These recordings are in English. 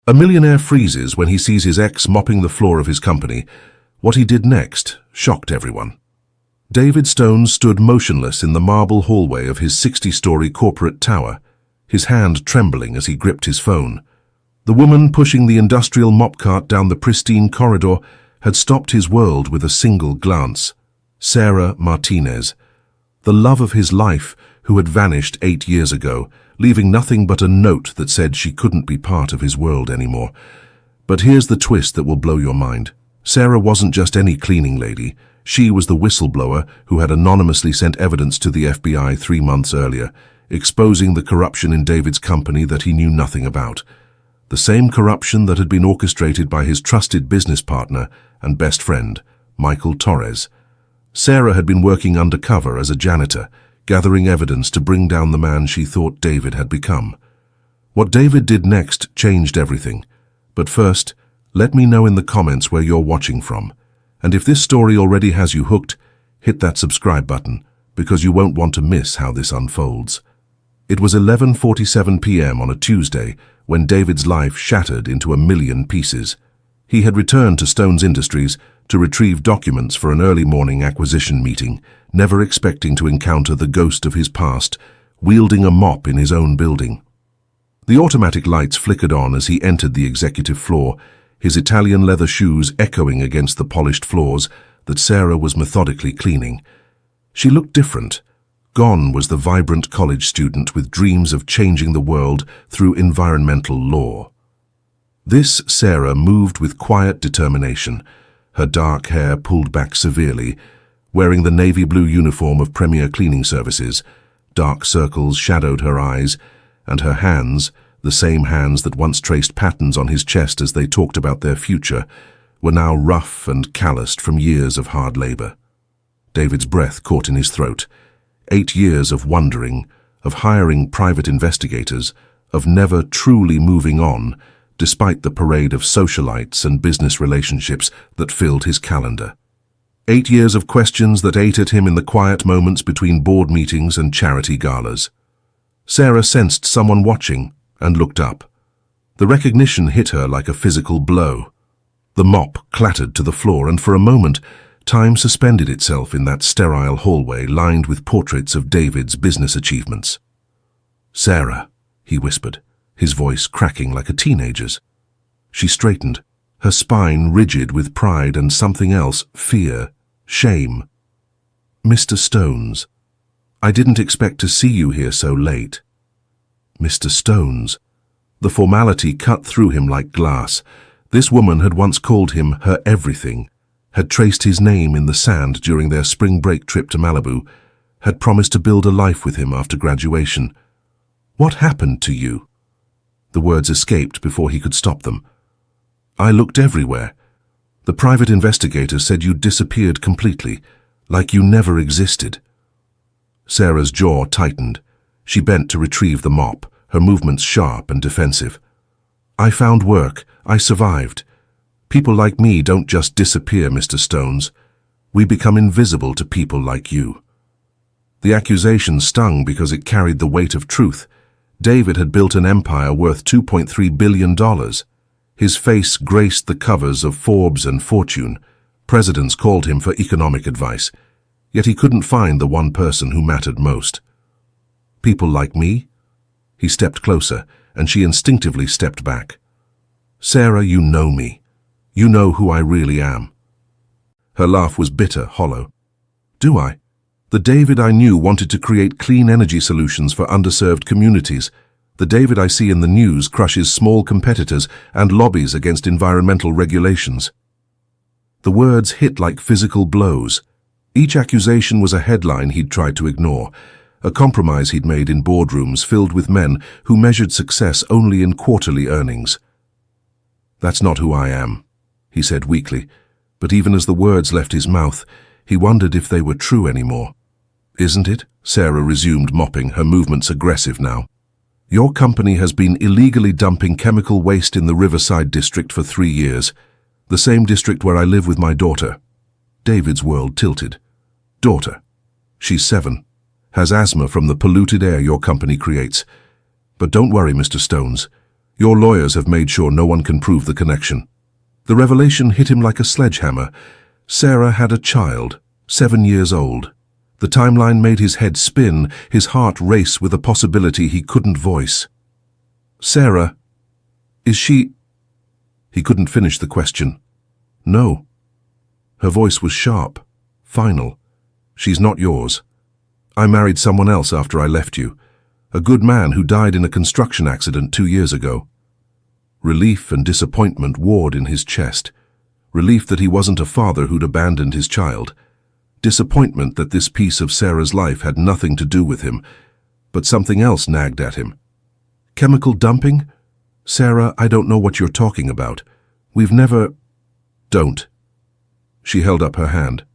A millionaire freezes when he sees his ex mopping the floor of his company. What he did next shocked everyone. David Stones stood motionless in the marble hallway of his 60-story corporate tower, his hand trembling as he gripped his phone. The woman pushing the industrial mop cart down the pristine corridor had stopped his world with a single glance. Sarah Martinez, the love of his life, who had vanished 8 years ago, leaving nothing but a note that said she couldn't be part of his world anymore. But here's the twist that will blow your mind. Sarah wasn't just any cleaning lady. She was the whistleblower who had anonymously sent evidence to the FBI 3 months earlier, exposing the corruption in David's company that he knew nothing about. The same corruption that had been orchestrated by his trusted business partner and best friend, Michael Torres. Sarah had been working undercover as a janitor, gathering evidence to bring down the man she thought David had become. What David did next changed everything. But first, let me know in the comments where you're watching from. And if this story already has you hooked, hit that subscribe button, because you won't want to miss how this unfolds. It was 11:47 p.m. on a Tuesday when David's life shattered into 1,000,000 pieces. He had returned to Stones Industries to retrieve documents for an early morning acquisition meeting, never expecting to encounter the ghost of his past, wielding a mop in his own building. The automatic lights flickered on as he entered the executive floor, his Italian leather shoes echoing against the polished floors that Sarah was methodically cleaning. She looked different. Gone was the vibrant college student with dreams of changing the world through environmental law. This Sarah moved with quiet determination, her dark hair pulled back severely, wearing the navy blue uniform of Premier Cleaning Services. Dark circles shadowed her eyes, and her hands, the same hands that once traced patterns on his chest as they talked about their future, were now rough and calloused from years of hard labor. David's breath caught in his throat. 8 years of wondering, of hiring private investigators, of never truly moving on, despite the parade of socialites and business relationships that filled his calendar. 8 years of questions that ate at him in the quiet moments between board meetings and charity galas. Sarah sensed someone watching and looked up. The recognition hit her like a physical blow. The mop clattered to the floor, and for a moment, time suspended itself in that sterile hallway lined with portraits of David's business achievements. "Sarah," he whispered, his voice cracking like a teenager's. She straightened, her spine rigid with pride and something else, fear, shame. "Mr. Stones, I didn't expect to see you here so late." Mr. Stones. The formality cut through him like glass. This woman had once called him her everything, had traced his name in the sand during their spring break trip to Malibu, had promised to build a life with him after graduation. "What happened to you?" The words escaped before he could stop them. "I looked everywhere. The private investigator said you disappeared completely, like you never existed." Sarah's jaw tightened. She bent to retrieve the mop, her movements sharp and defensive. "I found work. I survived. People like me don't just disappear, Mr. Stones. We become invisible to people like you." The accusation stung because it carried the weight of truth. David had built an empire worth $2.3 billion. His face graced the covers of Forbes and Fortune. Presidents called him for economic advice. Yet he couldn't find the one person who mattered most. "People like me?" He stepped closer, and she instinctively stepped back. "Sarah, you know me. You know who I really am." Her laugh was bitter, hollow. "Do I? The David I knew wanted to create clean energy solutions for underserved communities. The David I see in the news crushes small competitors and lobbies against environmental regulations." The words hit like physical blows. Each accusation was a headline he'd tried to ignore, a compromise he'd made in boardrooms filled with men who measured success only in quarterly earnings. "That's not who I am," he said weakly, but even as the words left his mouth, he wondered if they were true anymore. "Isn't it?" Sarah resumed, mopping, her movements aggressive now. "Your company has been illegally dumping chemical waste in the Riverside district for 3 years, the same district where I live with my daughter." David's world tilted. "Daughter? She's 7. Has asthma from the polluted air your company creates. But don't worry, Mr. Stones. Your lawyers have made sure no one can prove the connection. The revelation hit him like a sledgehammer. Sarah had a child, 7 years old. The timeline made his head spin, his heart race with a possibility he couldn't voice. Sarah, is she... He couldn't finish the question. No. Her voice was sharp, final. She's not yours. I married someone else after I left you. A good man who died in a construction accident 2 years ago. Relief and disappointment warred in his chest. Relief that he wasn't a father who'd abandoned his child. Disappointment that this piece of Sarah's life had nothing to do with him, but something else nagged at him. Chemical dumping? Sarah, I don't know what you're talking about. We've never... Don't. She held up her hand.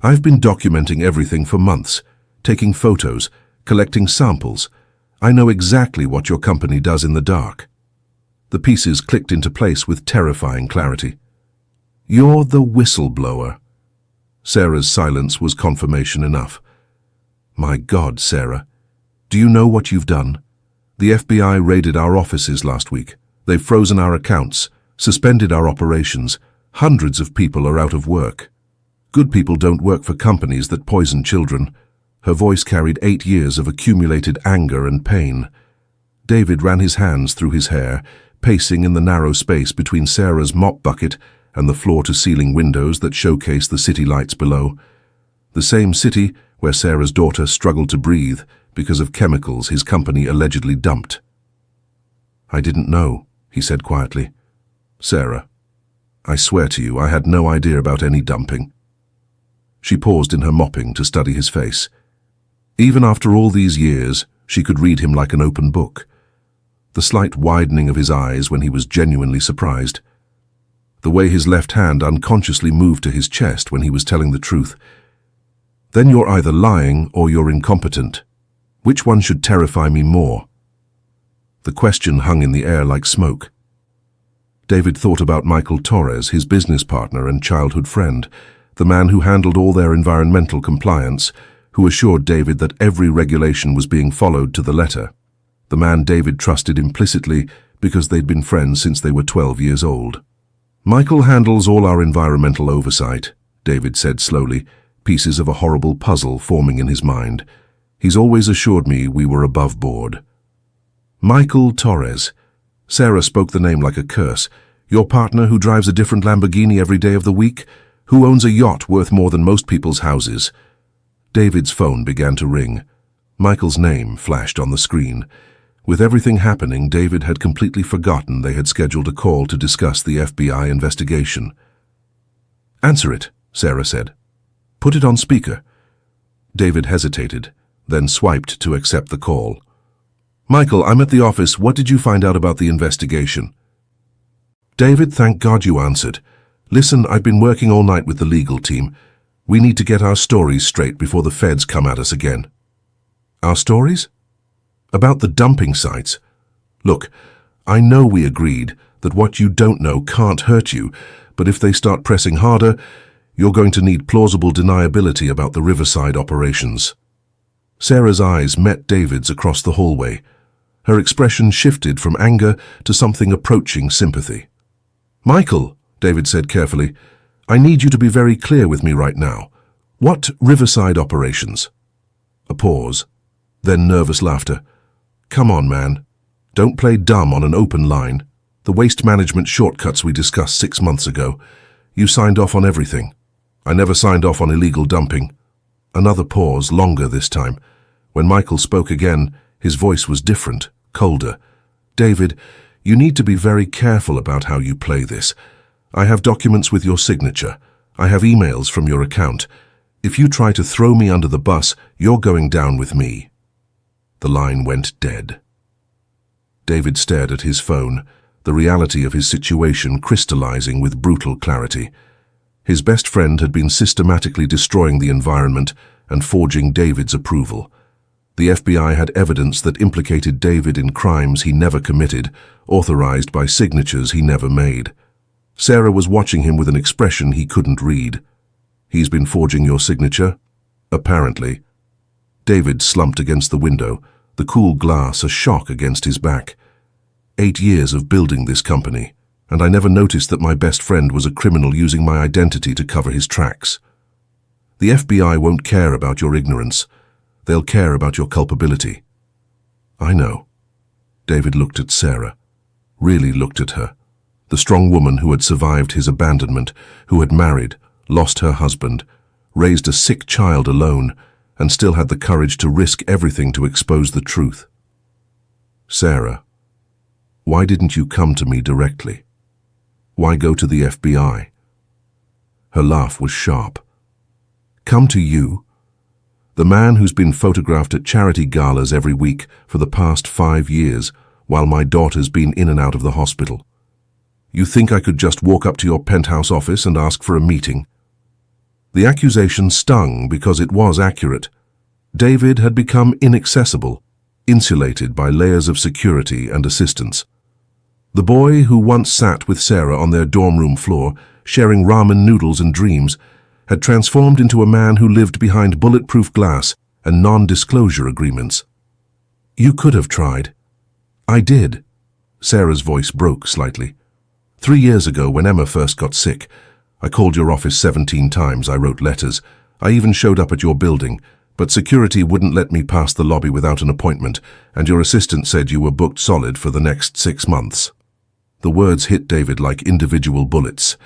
I've been documenting everything for months, taking photos, collecting samples. I know exactly what your company does in the dark. The pieces clicked into place with terrifying clarity. You're the whistleblower. Sarah's silence was confirmation enough. My God, Sarah, do you know what you've done? The FBI raided our offices last week. They've frozen our accounts, suspended our operations. Hundreds of people are out of work. Good people don't work for companies that poison children. Her voice carried 8 years of accumulated anger and pain. David ran his hands through his hair, pacing in the narrow space between Sarah's mop bucket and the floor-to-ceiling windows that showcased the city lights below. The same city where Sarah's daughter struggled to breathe because of chemicals his company allegedly dumped. I didn't know, he said quietly. Sarah, I swear to you I had no idea about any dumping. She paused in her mopping to study his face. Even after all these years, she could read him like an open book. The slight widening of his eyes when he was genuinely surprised. The way his left hand unconsciously moved to his chest when he was telling the truth. Then you're either lying or you're incompetent. Which one should terrify me more? The question hung in the air like smoke. David thought about Michael Torres, his business partner and childhood friend, the man who handled all their environmental compliance, who assured David that every regulation was being followed to the letter. The man David trusted implicitly because they'd been friends since they were 12 years old. Michael handles all our environmental oversight, David said slowly, pieces of a horrible puzzle forming in his mind. He's always assured me we were above board. Michael Torres. Sarah spoke the name like a curse. Your partner who drives a different Lamborghini every day of the week? Who owns a yacht worth more than most people's houses? David's phone began to ring. Michael's name flashed on the screen. With everything happening, David had completely forgotten they had scheduled a call to discuss the FBI investigation. Answer it, Sarah said. Put it on speaker. David hesitated, then swiped to accept the call. Michael, I'm at the office. What did you find out about the investigation? David, thank God you answered. Listen, I've been working all night with the legal team. We need to get our stories straight before the feds come at us again. Our stories? About the dumping sites. Look, I know we agreed that what you don't know can't hurt you, but if they start pressing harder, you're going to need plausible deniability about the Riverside operations. Sarah's eyes met David's across the hallway. Her expression shifted from anger to something approaching sympathy. Michael, David said carefully, I need you to be very clear with me right now. What Riverside operations? A pause, then nervous laughter. Come on, man. Don't play dumb on an open line. The waste management shortcuts we discussed 6 months ago. You signed off on everything. I never signed off on illegal dumping. Another pause, longer this time. When Michael spoke again, his voice was different, colder. David, you need to be very careful about how you play this. I have documents with your signature. I have emails from your account. If you try to throw me under the bus, you're going down with me. The line went dead. David stared at his phone, the reality of his situation crystallizing with brutal clarity. His best friend had been systematically destroying the environment and forging David's approval. The FBI had evidence that implicated David in crimes he never committed, authorized by signatures he never made. Sarah was watching him with an expression he couldn't read. He's been forging your signature? Apparently. David slumped against the window, the cool glass a shock against his back. 8 years of building this company, and I never noticed that my best friend was a criminal using my identity to cover his tracks. The FBI won't care about your ignorance. They'll care about your culpability. I know. David looked at Sarah, really looked at her, the strong woman who had survived his abandonment, who had married, lost her husband, raised a sick child alone, and still had the courage to risk everything to expose the truth. Sarah, why didn't you come to me directly? Why go to the FBI? Her laugh was sharp. Come to you? The man who's been photographed at charity galas every week for the past 5 years, while my daughter's been in and out of the hospital. You think I could just walk up to your penthouse office and ask for a meeting? The accusation stung because it was accurate. David had become inaccessible, insulated by layers of security and assistance. The boy who once sat with Sarah on their dorm room floor, sharing ramen noodles and dreams, had transformed into a man who lived behind bulletproof glass and non-disclosure agreements. You could have tried. I did. Sarah's voice broke slightly. 3 years ago, when Emma first got sick, I called your office 17 times, I wrote letters. I even showed up at your building, but security wouldn't let me pass the lobby without an appointment, and your assistant said you were booked solid for the next 6 months. The words hit David like individual bullets.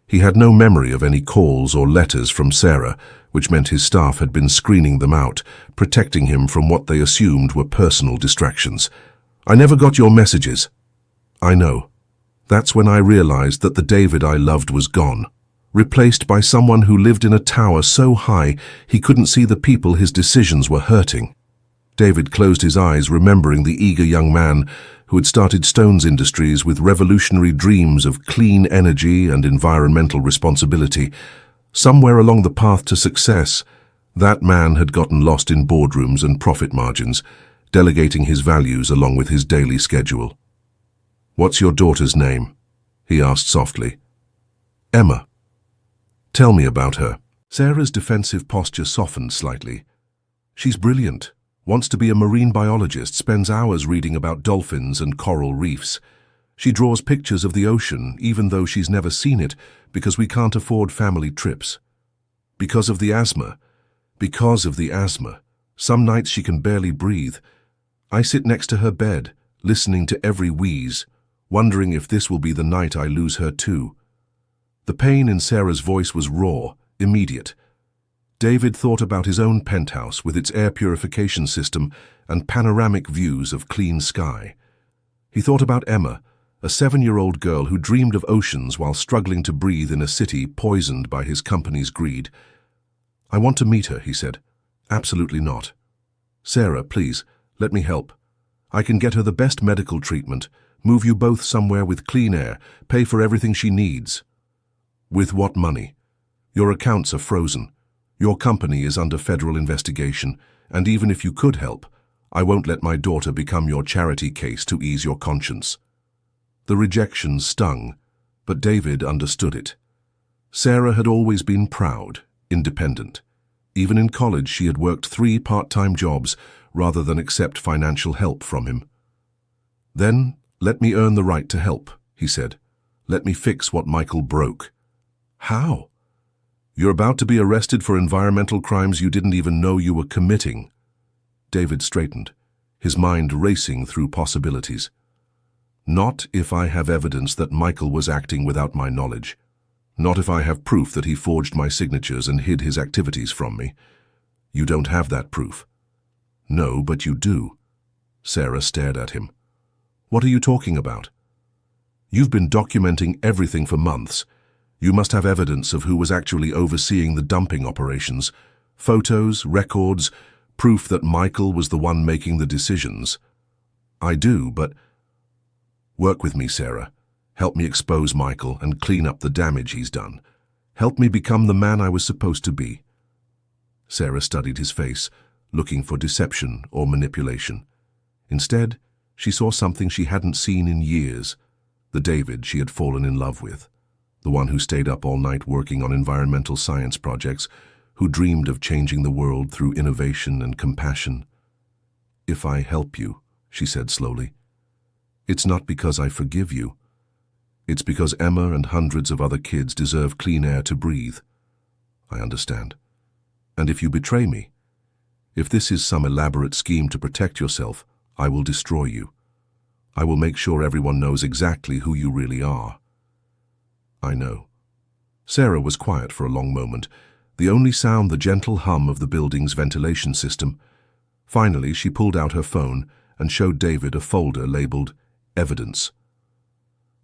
He had no memory of any calls or letters from Sarah, which meant his staff had been screening them out, protecting him from what they assumed were personal distractions. I never got your messages. I know. That's when I realized that the David I loved was gone, replaced by someone who lived in a tower so high he couldn't see the people his decisions were hurting. David closed his eyes, remembering the eager young man who had started Stone's Industries with revolutionary dreams of clean energy and environmental responsibility. Somewhere along the path to success, that man had gotten lost in boardrooms and profit margins, delegating his values along with his daily schedule. What's your daughter's name? He asked softly. Emma. Tell me about her. Sarah's defensive posture softened slightly. She's brilliant. Wants to be a marine biologist, spends hours reading about dolphins and coral reefs. She draws pictures of the ocean, even though she's never seen it, because we can't afford family trips. Because of the asthma. Some nights she can barely breathe. I sit next to her bed, listening to every wheeze, wondering if this will be the night I lose her too. The pain in Sarah's voice was raw, immediate. David thought about his own penthouse with its air purification system and panoramic views of clean sky. He thought about Emma, a 7-year-old girl who dreamed of oceans while struggling to breathe in a city poisoned by his company's greed. I want to meet her, he said. Absolutely not. Sarah, please, let me help. I can get her the best medical treatment, move you both somewhere with clean air, pay for everything she needs. With what money? Your accounts are frozen. Your company is under federal investigation, and even if you could help, I won't let my daughter become your charity case to ease your conscience. The rejection stung, but David understood it. Sarah had always been proud, independent. Even in college, she had worked 3 part-time jobs rather than accept financial help from him. Then, let me earn the right to help, he said. Let me fix what Michael broke. How? You're about to be arrested for environmental crimes you didn't even know you were committing. David straightened, his mind racing through possibilities. Not if I have evidence that Michael was acting without my knowledge. Not if I have proof that he forged my signatures and hid his activities from me. You don't have that proof. No, but you do. Sarah stared at him. What are you talking about? You've been documenting everything for months. You must have evidence of who was actually overseeing the dumping operations. Photos, records, proof that Michael was the one making the decisions. I do, but... Work with me, Sarah. Help me expose Michael and clean up the damage he's done. Help me become the man I was supposed to be. Sarah studied his face, looking for deception or manipulation. Instead, she saw something she hadn't seen in years, the David she had fallen in love with, the one who stayed up all night working on environmental science projects, who dreamed of changing the world through innovation and compassion. If I help you, she said slowly, It's not because I forgive you. It's because Emma and hundreds of other kids deserve clean air to breathe. I understand. And if you betray me, if this is some elaborate scheme to protect yourself, I will destroy you. I will make sure everyone knows exactly who you really are. I know. Sarah was quiet for a long moment, the only sound the gentle hum of the building's ventilation system. Finally, she pulled out her phone and showed David a folder labeled Evidence.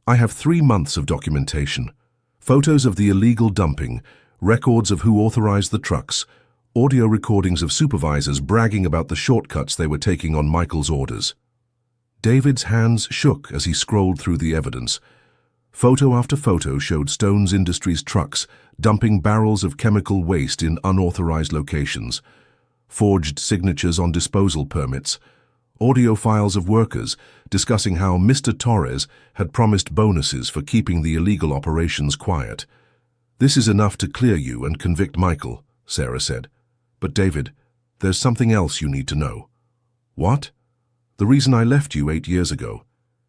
I have 3 months of documentation, photos of the illegal dumping, records of who authorized the trucks, audio recordings of supervisors bragging about the shortcuts they were taking on Michael's orders. David's hands shook as he scrolled through the evidence. Photo after photo showed Stone's Industries trucks dumping barrels of chemical waste in unauthorized locations, forged signatures on disposal permits, audio files of workers discussing how Mr. Torres had promised bonuses for keeping the illegal operations quiet. This is enough to clear you and convict Michael, Sarah said. But David, there's something else you need to know. What? The reason I left you 8 years ago.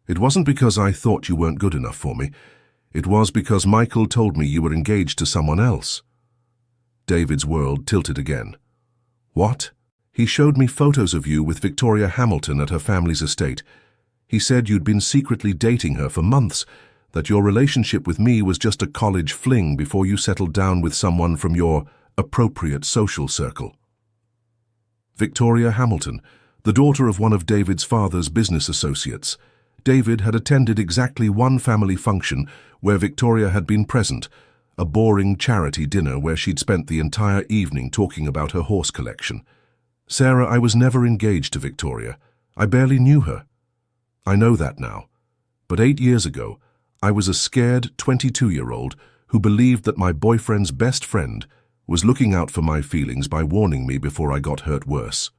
It wasn't because I thought you weren't good enough for me. It was because Michael told me you were engaged to someone else. David's world tilted again. What? He showed me photos of you with Victoria Hamilton at her family's estate. He said you'd been secretly dating her for months, that your relationship with me was just a college fling before you settled down with someone from your appropriate social circle. Victoria Hamilton, the daughter of one of David's father's business associates. David had attended exactly one family function where Victoria had been present, a boring charity dinner where she'd spent the entire evening talking about her horse collection. Sarah, I was never engaged to Victoria. I barely knew her. I know that now. But 8 years ago, I was a scared 22-year-old who believed that my boyfriend's best friend was looking out for my feelings by warning me before I got hurt worse.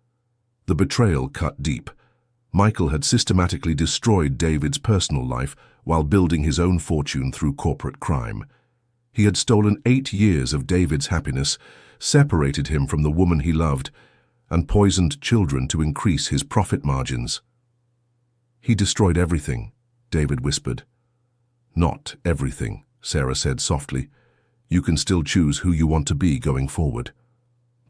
The betrayal cut deep. Michael had systematically destroyed David's personal life while building his own fortune through corporate crime. He had stolen 8 years of David's happiness, separated him from the woman he loved, and poisoned children to increase his profit margins. He destroyed everything, David whispered. Not everything, Sarah said softly. You can still choose who you want to be going forward.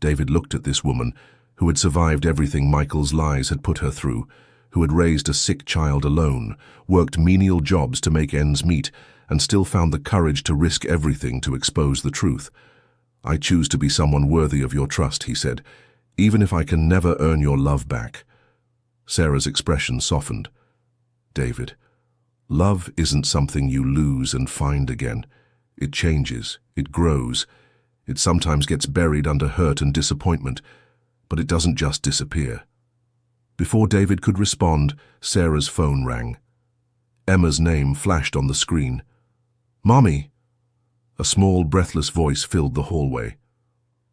David looked at this woman, who had survived everything Michael's lies had put her through, who had raised a sick child alone, worked menial jobs to make ends meet, and still found the courage to risk everything to expose the truth. I choose to be someone worthy of your trust, he said, even if I can never earn your love back. Sarah's expression softened. David, love isn't something you lose and find again. It changes, it grows. It sometimes gets buried under hurt and disappointment, but it doesn't just disappear. Before David could respond, Sarah's phone rang. Emma's name flashed on the screen. Mommy! A small, breathless voice filled the hallway.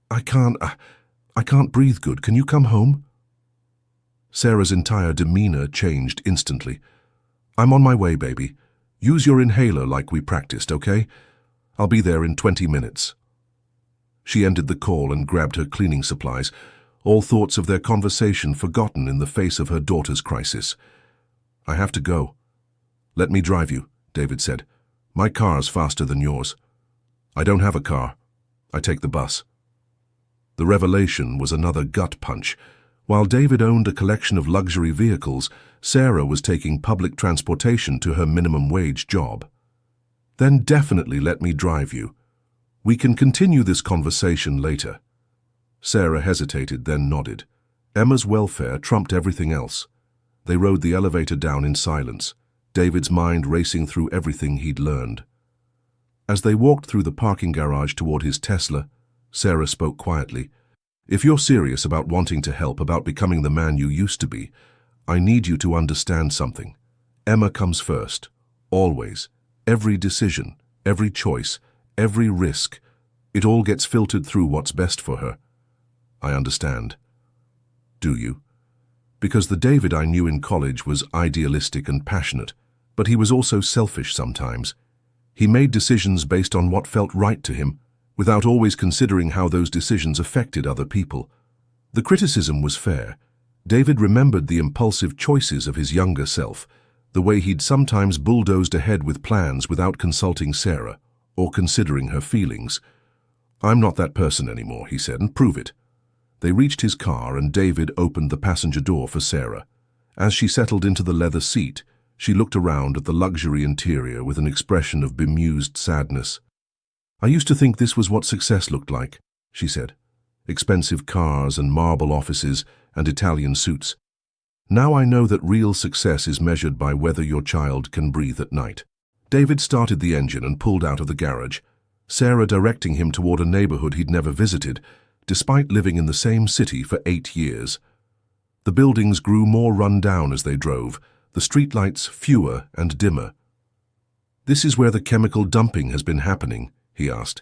I can't breathe good. Can you come home? Sarah's entire demeanor changed instantly. I'm on my way, baby. Use your inhaler like we practiced, okay? I'll be there in 20 minutes. She ended the call and grabbed her cleaning supplies, all thoughts of their conversation forgotten in the face of her daughter's crisis. I have to go. Let me drive you, David said. My car's faster than yours. I don't have a car. I take the bus. The revelation was another gut punch. While David owned a collection of luxury vehicles, Sarah was taking public transportation to her minimum wage job. Then definitely let me drive you. We can continue this conversation later. Sarah hesitated, then nodded. Emma's welfare trumped everything else. They rode the elevator down in silence, David's mind racing through everything he'd learned. As they walked through the parking garage toward his Tesla, Sarah spoke quietly. If you're serious about wanting to help, about becoming the man you used to be, I need you to understand something. Emma comes first, always. Every decision, every choice, every risk, it all gets filtered through what's best for her. I understand. Do you? Because the David I knew in college was idealistic and passionate, but he was also selfish sometimes. He made decisions based on what felt right to him, without always considering how those decisions affected other people. The criticism was fair. David remembered the impulsive choices of his younger self, the way he'd sometimes bulldozed ahead with plans without consulting Sarah or considering her feelings. "I'm not that person anymore," he said, "and prove it." They reached his car and David opened the passenger door for Sarah. As she settled into the leather seat, she looked around at the luxury interior with an expression of bemused sadness. "I used to think this was what success looked like," she said. "Expensive cars and marble offices and Italian suits. Now I know that real success is measured by whether your child can breathe at night." David started the engine and pulled out of the garage, Sarah directing him toward a neighborhood he'd never visited, despite living in the same city for 8 years. The buildings grew more run down as they drove, the streetlights fewer and dimmer. "This is where the chemical dumping has been happening," he asked.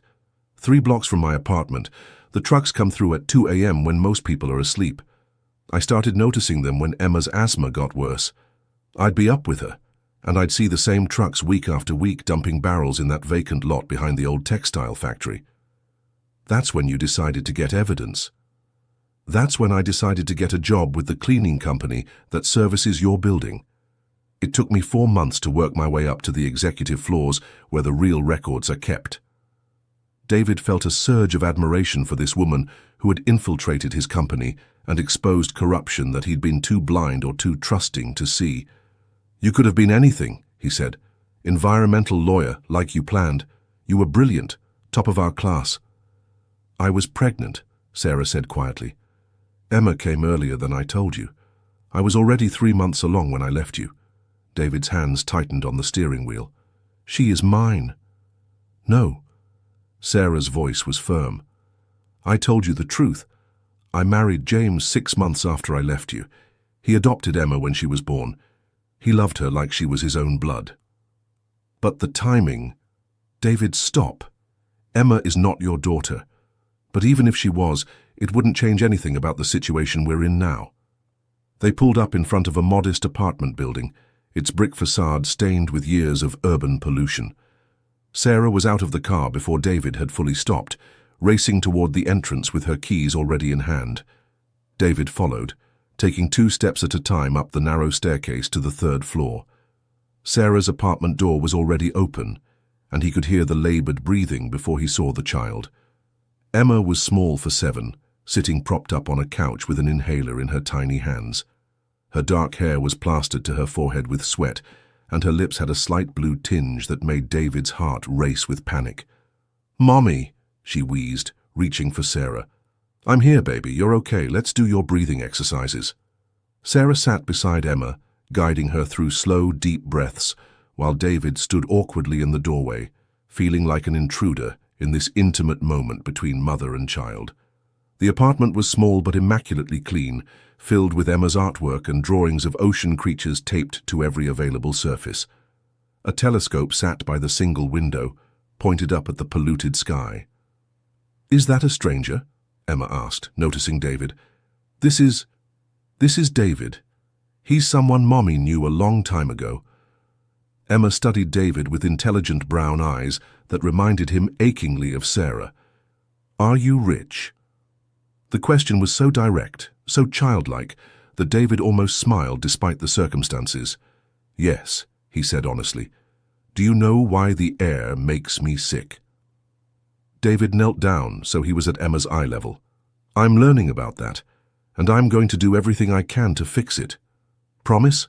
"3 blocks from my apartment. The trucks come through at 2 a.m. when most people are asleep. I started noticing them when Emma's asthma got worse. I'd be up with her, and I'd see the same trucks week after week dumping barrels in that vacant lot behind the old textile factory. That's when you decided to get evidence. That's when I decided to get a job with the cleaning company that services your building. It took me 4 months to work my way up to the executive floors where the real records are kept." David felt a surge of admiration for this woman who had infiltrated his company and exposed corruption that he'd been too blind or too trusting to see. "You could have been anything," he said. "Environmental lawyer, like you planned. You were brilliant, top of our class." "I was pregnant," Sarah said quietly. "Emma came earlier than I told you. I was already 3 months along when I left you." David's hands tightened on the steering wheel. "She is mine." "No." Sarah's voice was firm. "I told you the truth. I married James 6 months after I left you. He adopted Emma when she was born. He loved her like she was his own blood." "But the timing—" "David, stop. Emma is not your daughter. But even if she was, it wouldn't change anything about the situation we're in now." They pulled up in front of a modest apartment building, its brick facade stained with years of urban pollution. Sarah was out of the car before David had fully stopped, racing toward the entrance with her keys already in hand. David followed, taking 2 steps at a time up the narrow staircase to the 3rd floor. Sarah's apartment door was already open, and he could hear the labored breathing before he saw the child. Emma was small for 7, sitting propped up on a couch with an inhaler in her tiny hands. Her dark hair was plastered to her forehead with sweat, and her lips had a slight blue tinge that made David's heart race with panic. "Mommy," she wheezed, reaching for Sarah. "I'm here, baby. You're okay. Let's do your breathing exercises." Sarah sat beside Emma, guiding her through slow, deep breaths, while David stood awkwardly in the doorway, feeling like an intruder in this intimate moment between mother and child. The apartment was small but immaculately clean, filled with Emma's artwork and drawings of ocean creatures taped to every available surface. A telescope sat by the single window, pointed up at the polluted sky. "Is that a stranger?" Emma asked, noticing David. This is David. He's someone Mommy knew a long time ago." Emma studied David with intelligent brown eyes that reminded him achingly of Sarah. "Are you rich?" The question was so direct, so childlike, that David almost smiled despite the circumstances. "Yes," he said honestly. "Do you know why the air makes me sick?" David knelt down so he was at Emma's eye level. "I'm learning about that, and I'm going to do everything I can to fix it. Promise?"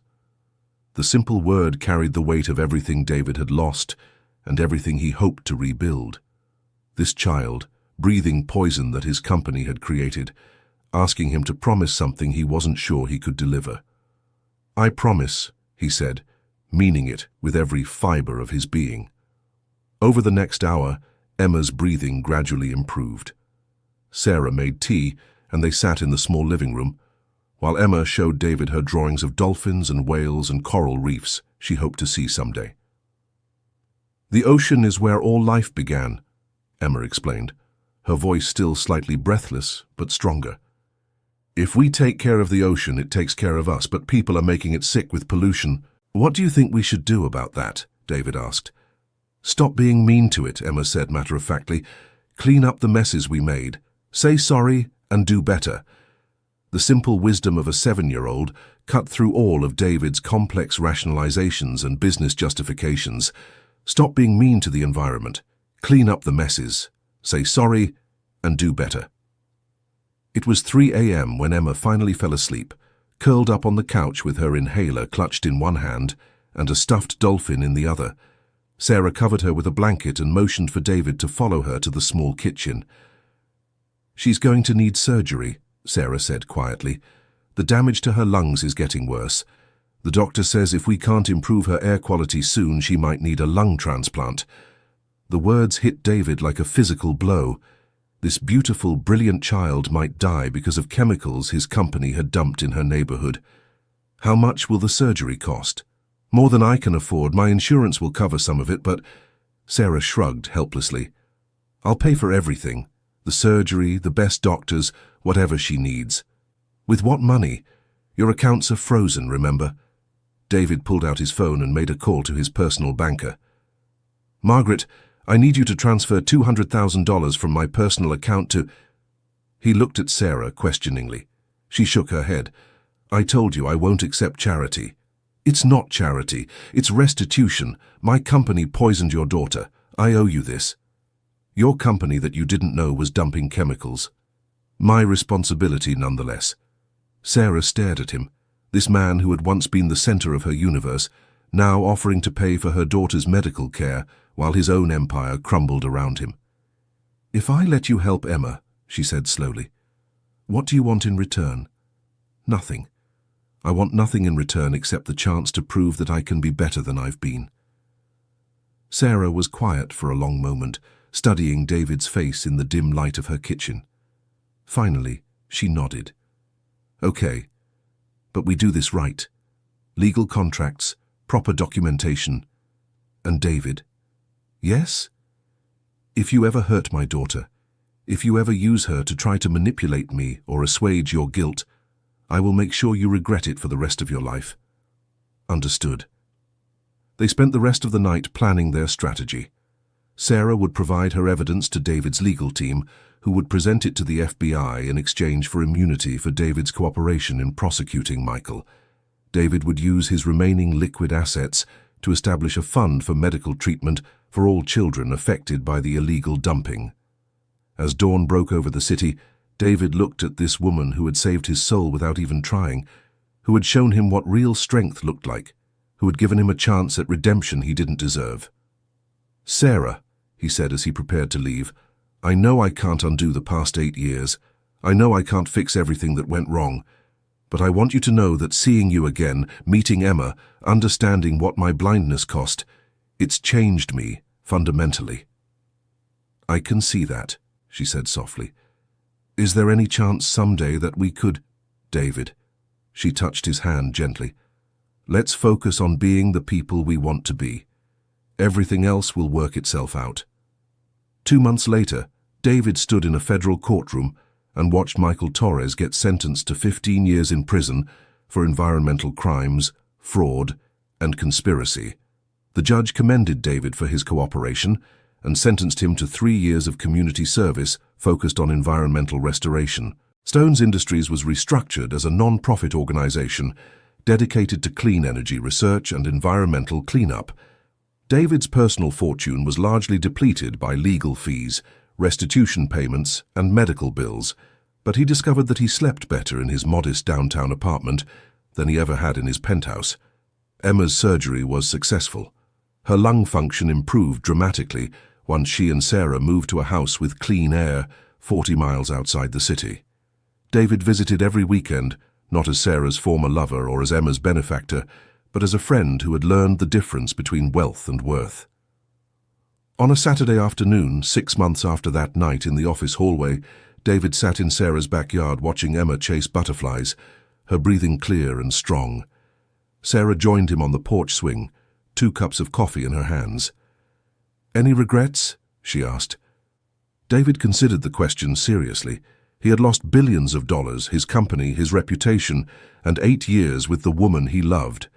The simple word carried the weight of everything David had lost and everything he hoped to rebuild. This child, breathing poison that his company had created, asking him to promise something he wasn't sure he could deliver. "I promise," he said, meaning it with every fiber of his being. Over the next hour, Emma's breathing gradually improved. Sarah made tea, and they sat in the small living room, while Emma showed David her drawings of dolphins and whales and coral reefs she hoped to see someday. "The ocean is where all life began," Emma explained, her voice still slightly breathless but stronger. "If we take care of the ocean, it takes care of us, but people are making it sick with pollution. What do you think we should do about that?" David asked. "Stop being mean to it," Emma said matter-of-factly. "Clean up the messes we made. Say sorry and do better." The simple wisdom of a 7-year-old cut through all of David's complex rationalizations and business justifications. Stop being mean to the environment, clean up the messes, say sorry, and do better. It was 3 a.m. when Emma finally fell asleep, curled up on the couch with her inhaler clutched in one hand and a stuffed dolphin in the other. Sarah covered her with a blanket and motioned for David to follow her to the small kitchen. "She's going to need surgery," Sarah said quietly. "The damage to her lungs is getting worse. The doctor says if we can't improve her air quality soon, she might need a lung transplant." The words hit David like a physical blow. This beautiful, brilliant child might die because of chemicals his company had dumped in her neighborhood. "How much will the surgery cost?" "More than I can afford. My insurance will cover some of it, but—" Sarah shrugged helplessly. "I'll pay for everything. The surgery, the best doctors, whatever she needs." "With what money? Your accounts are frozen, remember?" David pulled out his phone and made a call to his personal banker. "Margaret, I need you to transfer $200,000 from my personal account to—" He looked at Sarah questioningly. She shook her head. "I told you I won't accept charity." "It's not charity. It's restitution. My company poisoned your daughter. I owe you this." "Your company that you didn't know was dumping chemicals." "My responsibility nonetheless." Sarah stared at him. This man who had once been the center of her universe, now offering to pay for her daughter's medical care while his own empire crumbled around him. "If I let you help Emma," she said slowly, "what do you want in return?" "Nothing. I want nothing in return except the chance to prove that I can be better than I've been." Sarah was quiet for a long moment, studying David's face in the dim light of her kitchen. Finally, she nodded. "Okay, but we do this right. Legal contracts, proper documentation. And David." "Yes?" "If you ever hurt my daughter, if you ever use her to try to manipulate me or assuage your guilt, I will make sure you regret it for the rest of your life." "Understood." They spent the rest of the night planning their strategy. Sarah would provide her evidence to David's legal team, who would present it to the FBI in exchange for immunity for David's cooperation in prosecuting Michael. David would use his remaining liquid assets to establish a fund for medical treatment for all children affected by the illegal dumping. As dawn broke over the city, David looked at this woman who had saved his soul without even trying, who had shown him what real strength looked like, who had given him a chance at redemption he didn't deserve. "Sarah," he said as he prepared to leave, "I know I can't undo the past 8 years. I know I can't fix everything that went wrong. But I want you to know that seeing you again, meeting Emma, understanding what my blindness cost, it's changed me fundamentally." "I can see that," she said softly. "Is there any chance someday that we could—" "David," she touched his hand gently, "let's focus on being the people we want to be. Everything else will work itself out." 2 months later, David stood in a federal courtroom and watched Michael Torres get sentenced to 15 years in prison for environmental crimes, fraud, and conspiracy. The judge commended David for his cooperation and sentenced him to 3 years of community service focused on environmental restoration. Stones Industries was restructured as a non-profit organization dedicated to clean energy research and environmental cleanup. David's personal fortune was largely depleted by legal fees, restitution payments, and medical bills, but he discovered that he slept better in his modest downtown apartment than he ever had in his penthouse. Emma's surgery was successful. Her lung function improved dramatically once she and Sarah moved to a house with clean air 40 miles outside the city. David visited every weekend, not as Sarah's former lover or as Emma's benefactor, but as a friend who had learned the difference between wealth and worth. On a Saturday afternoon, 6 months after that night in the office hallway, David sat in Sarah's backyard watching Emma chase butterflies, her breathing clear and strong. Sarah joined him on the porch swing, 2 cups of coffee in her hands. "Any regrets?" she asked. David considered the question seriously. He had lost billions of dollars, his company, his reputation, and 8 years with the woman he loved.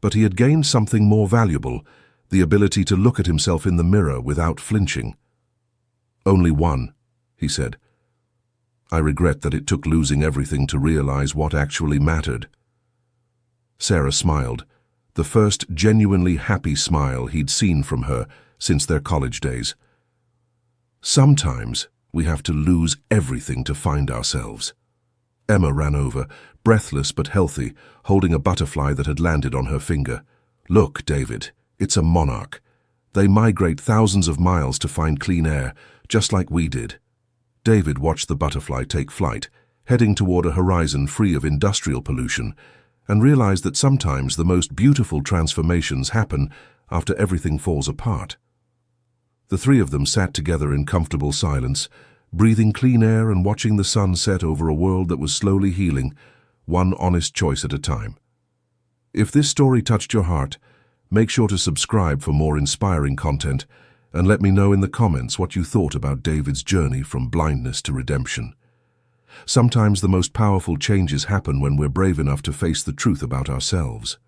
But he had gained something more valuable, the ability to look at himself in the mirror without flinching. "Only one," he said. "I regret that it took losing everything to realize what actually mattered." Sarah smiled, the first genuinely happy smile he'd seen from her since their college days. Sometimes we have to lose everything to find ourselves. Emma ran over, breathless but healthy, holding a butterfly that had landed on her finger. Look, David, it's a monarch. They migrate thousands of miles to find clean air, just like we did. David watched the butterfly take flight, heading toward a horizon free of industrial pollution, and realized that sometimes the most beautiful transformations happen after everything falls apart. The three of them sat together in comfortable silence, breathing clean air and watching the sun set over a world that was slowly healing, one honest choice at a time. If this story touched your heart, make sure to subscribe for more inspiring content, and let me know in the comments what you thought about David's journey from blindness to redemption. Sometimes the most powerful changes happen when we're brave enough to face the truth about ourselves.